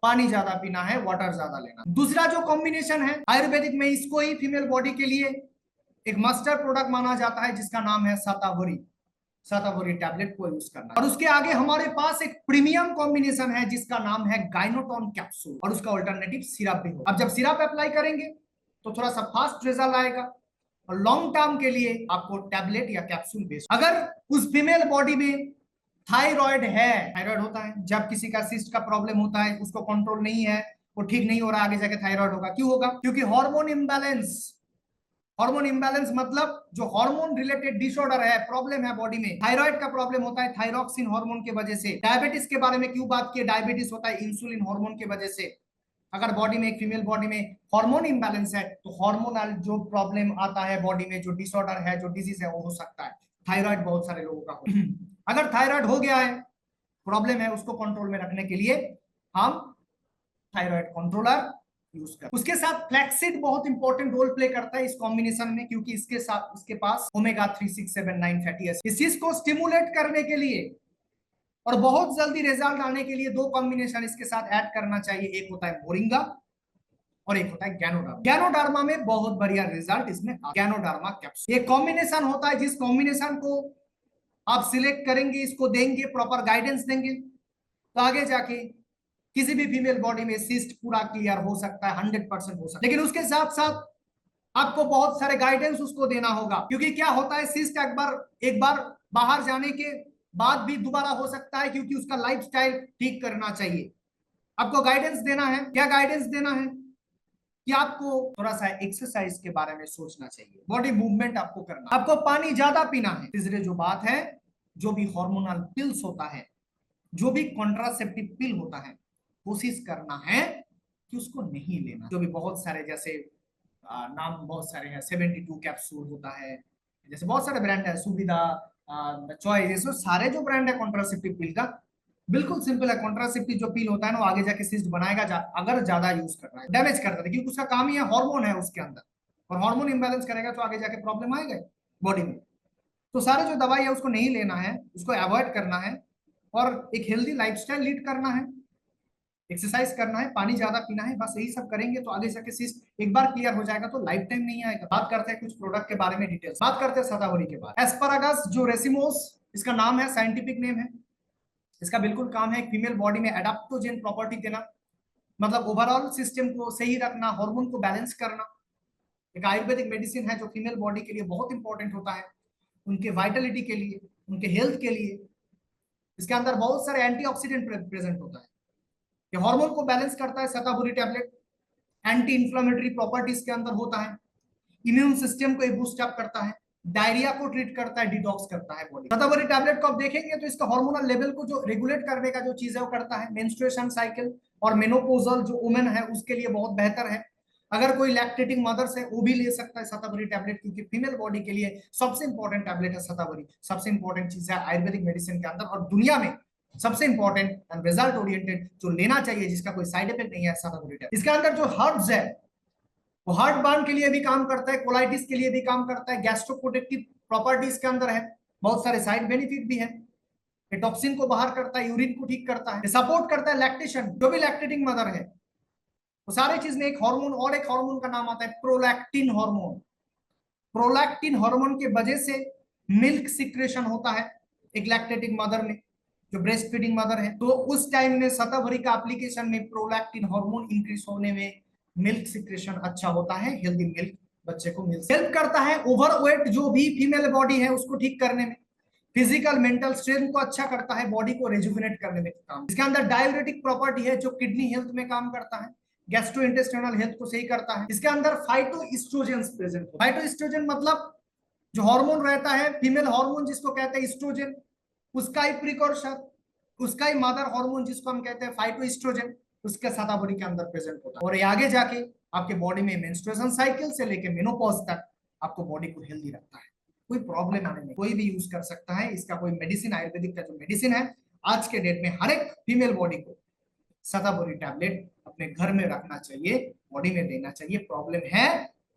पानी ज्यादा पीना है, वाटर ज्यादा लेना। दूसरा जो कॉम्बिनेशन है आयुर्वेदिक में, इसको ही फीमेल बॉडी के लिए एक मास्टर प्रोडक्ट माना जाता है जिसका नाम है शतावरी। शतावरी टैबलेट को यूज करना। और उसके आगे हमारे पास एक प्रीमियम कॉम्बिनेशन है जिसका नाम है गाइनोटॉन कैप्सूल, और उसका अल्टरनेटिव सिरप भी हो। अब जब सिरप अप्लाई करेंगे तो थोड़ा सा फास्ट रिजल्ट आएगा, और लॉन्ग टर्म के लिए आपको टैबलेट या कैप्सूल बेस्ड। अगर उस फीमेल बॉडी में थायराइड है, थायराइड होता है जब किसी का सिस्ट का प्रॉब्लम होता है, उसको कंट्रोल नहीं है, वो ठीक नहीं हो रहा, आगे जाके थायराइड होगा। क्यों होगा? क्योंकि हार्मोन इंबैलेंस। हार्मोन इंबैलेंस मतलब जो हार्मोन रिलेटेड डिसऑर्डर है, प्रॉब्लम है बॉडी में, थायराइड का प्रॉब्लम होता है थायरॉक्सिन हार्मोन की वजह से। डायबिटीज के बारे में क्यों बात की? डायबिटीज होता है इंसुलिन हार्मोन की वजह से। अगर बॉडी में, एक फीमेल बॉडी में हार्मोन इंबैलेंस है तो हार्मोनल जो प्रॉब्लम आता है बॉडी में, जो डिसऑर्डर है, जो डिजीज है, वो हो सकता है। थायराइड बहुत सारे लोगों का होता है। अगर थायराइड हो गया है, प्रॉब्लम है, उसको कंट्रोल में रखने के लिए हम थायराइड कंट्रोलर यूज कर। उसके साथ फ्लैक्सीड बहुत इंपॉर्टेंट रोल प्ले करता है इस कॉम्बिनेशन में, क्योंकि इसके साथ इसके पास ओमेगा 3, 6, 7, 9 फैटी एसिड। इस चीज को स्टिमुलेट करने के लिए और बहुत जल्दी रिजल्ट आने के लिए दो कॉम्बिनेशन इसके साथ ऐड करना चाहिए। एक होता है मोरिंगा और एक होता है गैनोडार्मा। गैनोडार्मा में बहुत बढ़िया रिजल्ट इसमें, गैनोडार्मा कैप्सूल। ये कॉम्बिनेशन होता है, जिस कॉम्बिनेशन को आप सिलेक्ट करेंगे, इसको देंगे, प्रॉपर गाइडेंस देंगे, तो आगे जाके किसी भी फीमेल बॉडी में सिस्ट पूरा क्लियर हो सकता है, 100% हो सकता है। लेकिन उसके साथ साथ आपको बहुत सारे गाइडेंस उसको देना होगा, क्योंकि क्या होता है, सिस्ट एक बार बाहर जाने के बाद भी दोबारा हो सकता है, क्योंकि उसका लाइफस्टाइल ठीक करना चाहिए। आपको गाइडेंस देना है। क्या गाइडेंस देना है? कि आपको थोड़ा सा एक्सरसाइज के बारे में सोचना चाहिए, बॉडी मूवमेंट आपको करना, आपको पानी ज्यादा पीना है। तीसरे जो बात है, जो भी हार्मोनल पिल्स होता है, जो भी कॉन्ट्रासेप्टिव पिल होता है, कोशिश करना है कि उसको नहीं लेना। जो भी बहुत सारे, जैसे नाम बहुत सारे हैं, 72 कैप्सूल होता है, जैसे बहुत सारे ब्रांड है, सुविधा, चॉइस, सारे जो ब्रांड है कॉन्ट्रासेप्टिव पिल का, बिल्कुल सिंपल है। कॉन्ट्रासेप्टिव जो पिल होता है ना, वो आगे जाके सिस्ट बनाएगा अगर ज्यादा यूज कर रहा है, डैमेज करता है, क्योंकि उसका काम ही है, हार्मोन है उसके अंदर, और हार्मोन इंबैलेंस करेगा तो आगे जाके प्रॉब्लम आएगा बॉडी में। तो सारे जो दवाई है उसको नहीं लेना है, उसको अवॉइड करना है, और एक हेल्दी लाइफस्टाइल लीड करना है, एक्सरसाइज करना है, पानी ज्यादा पीना है। बस यही सब करेंगे तो आगे जाके सिस्ट एक बार क्लियर हो जाएगा, तो लाइफ टाइम नहीं आएगा। बात करते हैं कुछ प्रोडक्ट के बारे में डिटेल्स, बात करते हैं शतावरी के बाद। एस्परागस जो रेसिमोस इसका नाम है, साइंटिफिक नेम है। इसका बिल्कुल काम है फीमेल बॉडी में एडाप्टोजेन प्रॉपर्टी देना, मतलब ओवरऑल सिस्टम को सही रखना, हार्मोन को बैलेंस करना। एक आयुर्वेदिक मेडिसिन है जो फीमेल बॉडी के लिए बहुत इंपॉर्टेंट होता है, उनके वाइटलिटी के लिए, उनके हेल्थ के लिए। इसके अंदर बहुत सारे एंटीऑक्सीडेंट प्रेजेंट होता है, ये हार्मोन को बैलेंस करता है। Shatavari tablet anti inflammatory properties के अंदर होता है, इम्यून सिस्टम को बूस्ट अप करता है, डायरिया को ट्रीट करता है, डिटॉक्स करता है बॉडी। शतावरी टैबलेट को आप देखेंगे तो इसका हार्मोनल लेवल को जो रेगुलेट करने का जो चीज है वो करता है। मेंस्ट्रुएशन साइकिल और मेनोपॉजल जो वुमेन है उसके लिए बहुत बेहतर है। अगर कोई लैक्टेटिंग मदर्स है वो भी ले सकता है शतावरी टैबलेट, क्योंकि फीमेल बॉडी के लिए सबसे इंपॉर्टेंट टैबलेट है शतावरी। सबसे इंपॉर्टेंट चीज है आयुर्वेदिक मेडिसिन के अंदर, और दुनिया में सबसे इंपॉर्टेंट एंड रिजल्ट ओरिएंटेड जो लेना चाहिए, जिसका कोई साइड इफेक्ट नहीं है, शतावरी टैबलेट। इसके अंदर जो हर्ब्स है वो हार्ट बार्न के लिए भी काम करता है, कोलाइटिस के लिए भी काम करता है, गैस्ट्रोप्रोटेक्टिव प्रॉपर्टीज के अंदर है, बहुत सारे साइड बेनिफिट भी है। ये टॉक्सिन को बाहर करता है, यूरिन को ठीक करता है, सपोर्ट करता है लैक्टेशन, जो भी लैक्टेटिंग मदर है वो सारे चीज में। एक हार्मोन और एक हार्मोन का नाम आता है प्रोलैक्टिन हार्मोन। प्रोलैक्टिन हार्मोन के वजह से मिल्क सिक्रेशन होता है एक लैक्टेटिंग मदर में, जो ब्रेस्ट फीडिंग मदर है, तो उस टाइम में शतावरी का एप्लीकेशन में प्रोलैक्टिन हार्मोन इंक्रीज होने में मिल्क सिक्रेशन अच्छा होता है, हेल्दी मिल्क बच्चे को मिल हेल्प करता है। ओवरवेट जो भी फीमेल बॉडी है उसको ठीक करने में, फिजिकल मेंटल स्ट्रेंथ को अच्छा करता है, बॉडी को रेजुविनेट करने में काम। इसके अंदर डाययूरेटिक प्रॉपर्टी है जो किडनी हेल्थ में काम करता है, गैस्ट्रोइंटेस्टाइनल हेल्थ को सही करता है। इसके अंदर फाइटोइस्ट्रोजेंस प्रेजेंट होता है। फाइटोइस्ट्रोजन मतलब जो हार्मोन रहता है फीमेल हार्मोन जिसको कहते हैं इस्ट्रोजन, उसका ही प्रिकॉर्सर, उसका ही मदर हार्मोन जिसको हम कहते हैं फाइटोइस्ट्रोजन, उसके शतावरी के अंदर प्रेजेंट होता है। और ये आगे जाके आपके बॉडी में मेंस्ट्रुएशन साइकिल से लेके मेनोपॉज तक आपको बॉडी को हेल्दी रखता है। कोई प्रॉब्लम आने में कोई भी यूज कर सकता है इसका। कोई मेडिसिन, आयुर्वेदिक का जो मेडिसिन है आज के डेट में हर एक फीमेल बॉडी को शतावरी टैबलेट अपने घर में रखना चाहिए, बॉडी में देना चाहिए। प्रॉब्लम है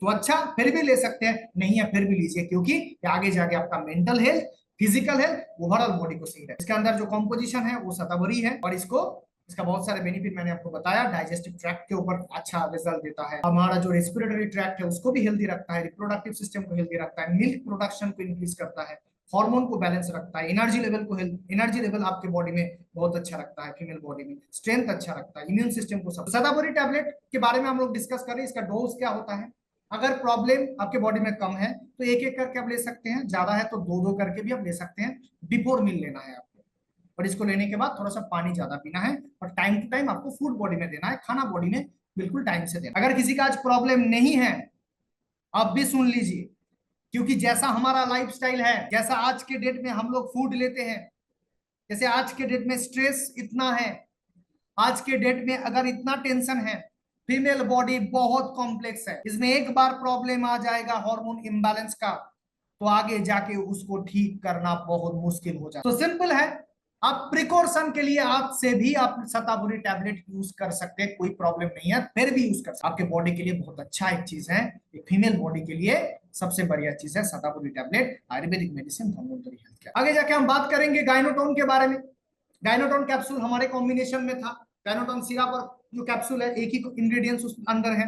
तो अच्छा फिर भी ले सकते हैं, नहीं है फिर भी लीजिए, क्योंकि आगे जाके आपका mental health, physical health, overall body को सही है। इसके अंदर जो कॉम्पोजिशन है वो शतावरी है, और इसका बहुत सारे बेनिफिट मैंने आपको बताया। डाइजेस्टिव ट्रैक्ट के ऊपर अच्छा रिजल्ट देता है, हमारा जो रेस्पिरेटरी ट्रैक्ट है उसको भी हेल्दी रखता है, रिप्रोडक्टिव सिस्टम को हेल्दी रखता है, मिल्क प्रोडक्शन को इंक्रीज करता है, हार्मोन को बैलेंस रखता है, एनर्जी लेवल आपके बॉडी में बहुत अच्छा रखता है, फीमेल बॉडी में स्ट्रेंथ अच्छा रखता है, इम्यून सिस्टम को सब। शतावरी टैबलेट के बारे में हम लोग डिस्कस करें, इसका डोज क्या होता है। अगर प्रॉब्लम आपके बॉडी में कम है तो एक एक करके आप ले सकते हैं, ज्यादा है तो दो दो करके भी आप ले सकते हैं। बिफोर मील लेना है आपको, और इसको लेने के बाद थोड़ा सा पानी ज्यादा पीना है, और टाइम टू टाइम आपको फूड बॉडी में देना है, खाना बॉडी में बिल्कुल टाइम से देना। अगर किसी का आज प्रॉब्लम नहीं है आप भी सुन लीजिए, क्योंकि जैसा हमारा लाइफस्टाइल है, जैसा आज के डेट में हम लोग फूड लेते हैं, जैसे आज के डेट में स्ट्रेस इतना है, आज के डेट में अगर इतना टेंशन है, फीमेल बॉडी बहुत कॉम्प्लेक्स है, इसमें एक बार प्रॉब्लम आ जाएगा हार्मोन इम्बैलेंस का तो आगे जाके उसको ठीक करना बहुत मुश्किल हो जाता है। तो सिंपल है, आप प्रिकॉशन के लिए आज से भी आप शतावरी टैबलेट यूज कर सकते हैं, कोई प्रॉब्लम नहीं है, फिर भी यूज कर सकते। आपके बॉडी के लिए बहुत अच्छा एक चीज है, एक फीमेल बॉडी के लिए सबसे बढ़िया चीज है shatavari tablet, Ayurvedic medicine, Dhanvantari health care. आगे जाके हम बात करेंगे गायनोटोन के बारे में। गायनोटोन कैप्सूल हमारे कॉम्बिनेशन में था। गायनोटोन सिरप और जो कैप्सूल है एक ही इंग्रेडिएंट्स उस अंदर है,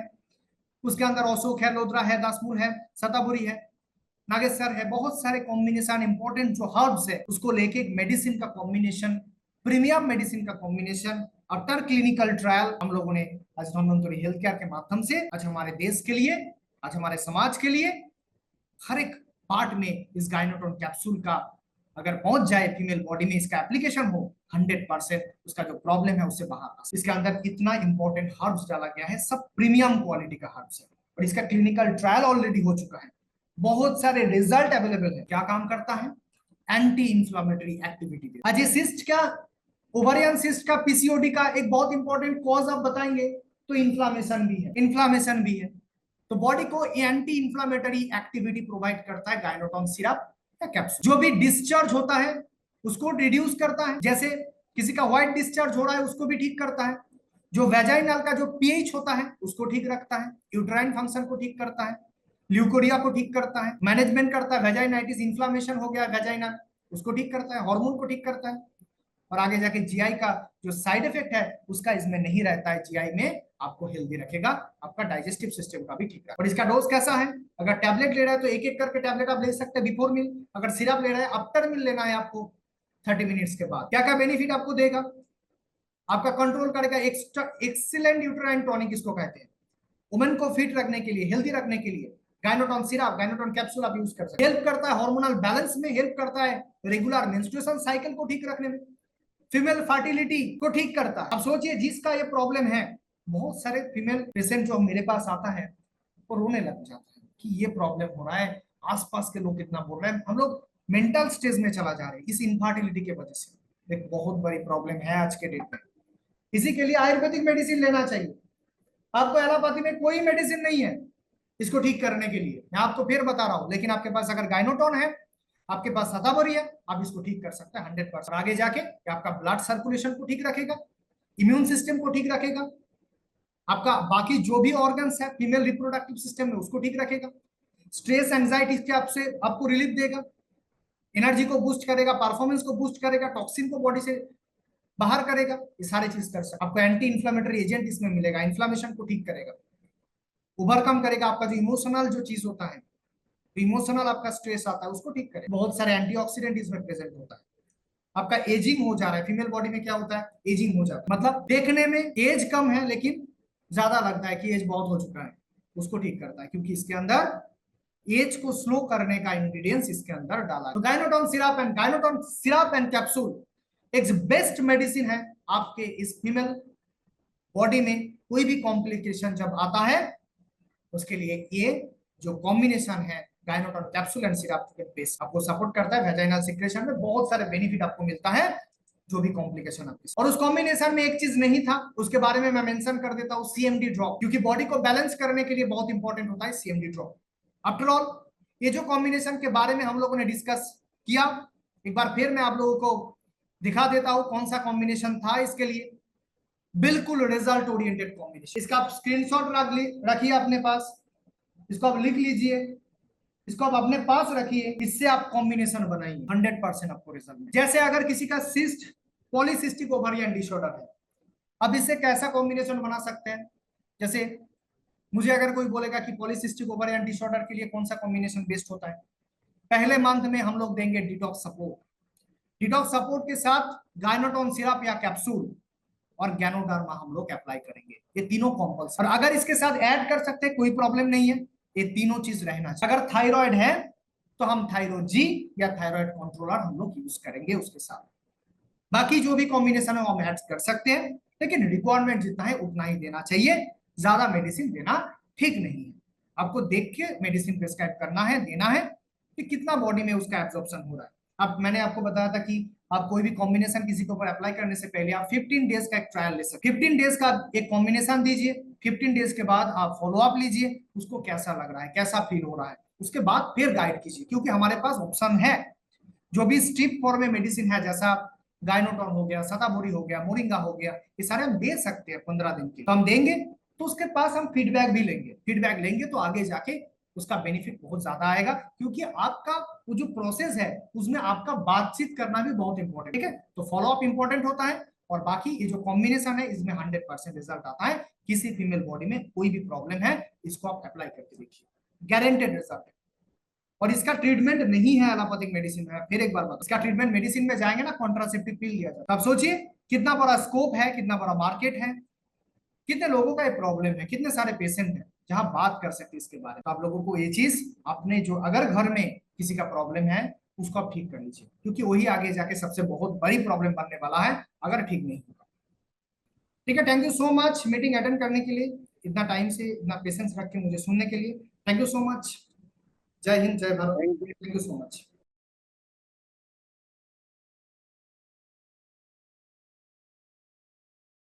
उसके अंदर अशोक है, लोद्रा है, दासमूल है, शतावरी है, नागेश्वर है, बहुत सारे कॉम्बिनेशन इंपॉर्टेंट जो हर्ब्स है उसको लेके एक मेडिसिन का कॉम्बिनेशन, प्रीमियम मेडिसिन का कॉम्बिनेशन, आफ्टर क्लिनिकल ट्रायल हम लोगों ने आज धन्वंतरी हेल्थ केयर के माध्यम से आज हमारे देश के लिए, आज हमारे समाज के लिए हर एक पार्ट में इस गायनोटोन कैप्सूल का अगर पहुंच जाए फीमेल बॉडी में, इसका एप्लीकेशन हो 100% उसका जो प्रॉब्लम है उससे बाहर आ। इसके अंदर इतना इंपॉर्टेंट हर्ब्स डाला गया है, सब प्रीमियम क्वालिटी का हर्ब्स है, और इसका क्लिनिकल ट्रायल ऑलरेडी हो चुका है, बहुत सारे रिजल्ट अवेलेबल है। क्या काम करता है? Anti inflammatory activity. आज ये सिस्ट का, ओवरियन सिस्ट का, पीसीओडी का एक बहुत इंपॉर्टेंट कॉज आप बताएंगे तो इन्फ्लामेशन भी है, इन्फ्लामेशन भी है, तो बॉडी को एंटी इंफ्लामेटरी एक्टिविटी प्रोवाइड करता है गायनोटोन सिरप या कैप्सूल। जो भी डिस्चार्ज होता है उसको रिड्यूस करता है, जैसे किसी का व्हाइट डिस्चार्ज हो रहा है उसको भी ठीक करता है, जो वेजाइनल का जो पीएच होता है उसको ठीक रखता है, यूट्राइन फंक्शन को ठीक करता है, ल्यूकोरिया को ठीक करता है, मैनेजमेंट करता है, वेजाइनाइटिस इन्फ्लामेशन हो गया वेजाइनल उसको ठीक करता है, हार्मोन को ठीक करता है, और आगे जाके जीआई का जो साइड इफेक्ट है उसका इसमें नहीं रहता है, जीआई में आपको हेल्दी रखेगा, आपका डाइजेस्टिव सिस्टम का भी ठीक रखेगा। और इसका डोज कैसा है? अगर टैबलेट ले रहा है तो एक एक करके टैबलेट आप ले सकते हैं बिफोर मील, अगर सिरप ले रहा है आफ्टर मील लेना है आपको 30 मिनट्स के बाद। क्या क्या बेनिफिट आपको देगा? आपका कंट्रोल करेगा, एक्सीलेंट यूट्राइन टॉनिक इसको कहते हैं, वुमेन को फिट रखने के लिए, हेल्दी रखने के लिए गायनोटोन सिरप, गायनोटोन कैप्सूल आप यूज कर सकते हैं। हेल्प करता है हार्मोनल बैलेंस में, हेल्प करता है रेगुलर मेंस्ट्रुएशन साइकिल को ठीक रखने में, फीमेल फर्टिलिटी को ठीक करता है। अब सोचिए जिसका ये प्रॉब्लम है, बहुत सारे फीमेल पेशेंट जो मेरे पास आता है वो रोने लग जाता है कि ये प्रॉब्लम हो रहा है, आसपास के लोग कितना बोल रहे हैं, हम लोग मेंटल स्टेज में चला जा रहे हैं इस इनफर्टिलिटी के वजह से। एक बहुत बड़ी प्रॉब्लम है आज के डेट में। इसी के लिए आयुर्वेदिक मेडिसिन लेना चाहिए। आपको एलोपैथी में कोई मेडिसिन नहीं है इसको ठीक करने के लिए, मैं आपको फिर बता रहा हूं। लेकिन आपके पास अगर गाइनोटोन है, आपके पास शतावरी है, आप इसको ठीक कर सकते हैं 100%। आगे जाके आपका ब्लड सर्कुलेशन को ठीक रखेगा, इम्यून सिस्टम को ठीक रखेगा, आपका बाकी जो भी ऑर्गन्स है फीमेल रिप्रोडक्टिव सिस्टम में उसको ठीक रखेगा, स्ट्रेस एंजाइटी के आपसे आपको रिलीफ देगा, एनर्जी को बूस्ट करेगा, परफॉर्मेंस को बूस्ट करेगा, टॉक्सिन को बॉडी से बाहर करेगा, ये सारे चीज कर सकते। आपको एंटी इंफ्लेमेटरी एजेंट इसमें मिलेगा, इन्फ्लेमेशन को ठीक करेगा, ओवरकम करेगा आपका जो इमोशनल जो चीज होता है, इमोशनल आपका स्ट्रेस आता है उसको ठीक करेगा। बहुत सारे एंटीऑक्सीडेंट इसमें प्रेजेंट होता है। आपका एजिंग हो जा रहा है, फीमेल बॉडी में क्या होता है एजिंग हो जाता है, मतलब देखने में एज कम है लेकिन ज्यादा लगता है कि एज बहुत हो चुका है, उसको ठीक करता है क्योंकि इसके अंदर एज को स्लो करने का इंग्रेडिएंट्स इसके अंदर डाला है। तो गायनोटोन सिरप एंड कैप्सूल एक बेस्ट मेडिसिन है आपके इस फीमेल बॉडी में कोई भी कॉम्प्लिकेशन जब आता है उसके लिए। ये जो कॉम्बिनेशन है गायनोटोन कैप्सूल एंड सिरप के बेस्ट आपको सपोर्ट करता है वेजाइनल सिक्रेशन में, बहुत सारे बेनिफिट आपको मिलता है जो भी कॉम्प्लिकेशन आपकी। और उस कॉम्बिनेशन में एक चीज नहीं था उसके बारे में मैं मेंशन कर देता हूँ, सीएमडी ड्रॉप, क्योंकि बॉडी को बैलेंस करने के लिए बहुत इंपॉर्टेंट होता है सीएमडी ड्रॉप। आफ्टर ऑल ये जो कॉम्बिनेशन के बारे में हम लोगों ने डिस्कस किया, एक बार फिर मैं आप लोगों को दिखा देता हूं कौन सा कॉम्बिनेशन था इसके लिए। बिल्कुल रिजल्ट ओरिएंटेड कॉम्बिनेशन। इसका आप स्क्रीनशॉट रखिए अपने पास, इसको आप लिख लीजिए, इसको आप अपने पास रखिए, इससे आप कॉम्बिनेशन बनाइए 100% आपको रिजल्ट मिले। जैसे अगर किसी का सिस्ट पॉलीसिस्टिक ओवरियन डिसऑर्डर है, अब इससे कैसा कॉम्बिनेशन बना सकते हैं। जैसे मुझे अगर कोई बोलेगा कि पॉलीसिस्टिक ओवरियन डिसऑर्डर के लिए कौन सा कॉम्बिनेशन बेस्ट होता है, पहले मंथ में हम लोग देंगे डिटॉक्स सपोर्ट, डिटॉक्स सपोर्ट के साथ गायनोटोन सिरप या कैप्सूल और गैनोडर्मा हम लोग अप्लाई करेंगे। ये तीनों कंपल्सरी, और अगर इसके साथ ऐड कर सकते हैं कोई प्रॉब्लम नहीं है, ये तीनों चीज रहना चाहिए। अगर थायराइड है तो हम थायरोजी या थायराइड कंट्रोलर हम लोग यूज करेंगे उसके साथ। बाकी जो भी कॉम्बिनेशन है वो हम ऐड कर सकते हैं, लेकिन रिक्वायरमेंट जितना है उतना ही देना चाहिए, ज्यादा मेडिसिन देना ठीक नहीं है। आपको देख के मेडिसिन प्रिस्क्राइब करना है, देना है कि कितना बॉडी में उसका एब्जॉर्प्शन हो रहा है। अब मैंने आपको बताया था कि आप कोई भी कॉम्बिनेशन किसी के ऊपर अप्लाई करने से पहले आप 15 डेज का एक ट्रायल ले सकते। 15 डेज का एक कॉम्बिनेशन दीजिए, 15 डेज के बाद आप फॉलो अप लीजिए, उसको कैसा लग रहा है, कैसा फील हो रहा है, उसके बाद फिर गाइड कीजिए। क्योंकि हमारे पास ऑप्शन है, जो भी स्ट्रिप फॉर्म में मेडिसिन है, जैसा गायनोटोन हो गया, शतावरी हो गया, मोरिंगा हो गया, ये सारे हम दे सकते हैं 15 दिन के। तो हम देंगे तो उसके पास हम फीडबैक भी लेंगे, फीडबैक लेंगे तो आगे जाके उसका बेनिफिट बहुत ज्यादा आएगा। क्योंकि आपका वो जो प्रोसेस है उसमें आपका बातचीत करना भी बहुत इंपॉर्टेंट, ठीक है। तो फॉलो अप इंपॉर्टेंट होता है, और बाकी ये जो कॉम्बिनेशन है इसमें 100% रिजल्ट आता है। किसी फीमेल बॉडी में कोई भी प्रॉब्लम है, इसको आप अप्लाई करके देखिए, गारंटेड रिजल्ट है। और इसका ट्रीटमेंट नहीं है एलोपैथिक मेडिसिन में, फिर एक बार बता, इसका ट्रीटमेंट मेडिसिन में जाएंगे ना, कॉन्ट्रासेप्टिव पिल लिया जाता है। अब सोचिए कितना बड़ा स्कोप है, कितना बड़ा मार्केट है, कितने लोगों का ये प्रॉब्लम है, कितने सारे पेशेंट हैं जहां बात कर सकते हैं इसके बारे में। तो आप लोगों को ये चीज अपने जो अगर घर में किसी का प्रॉब्लम है उसको आप ठीक कर लीजिए, क्योंकि वही आगे जाके सबसे बहुत बड़ी प्रॉब्लम बनने वाला है अगर ठीक नहीं होगा। ठीक है, thank you so much meeting attend करने के लिए, इतना टाइम से इतना पेशेंस रख के मुझे सुनने के लिए। Thank you so much. जय हिंद, जय Bharat. Thank you so much.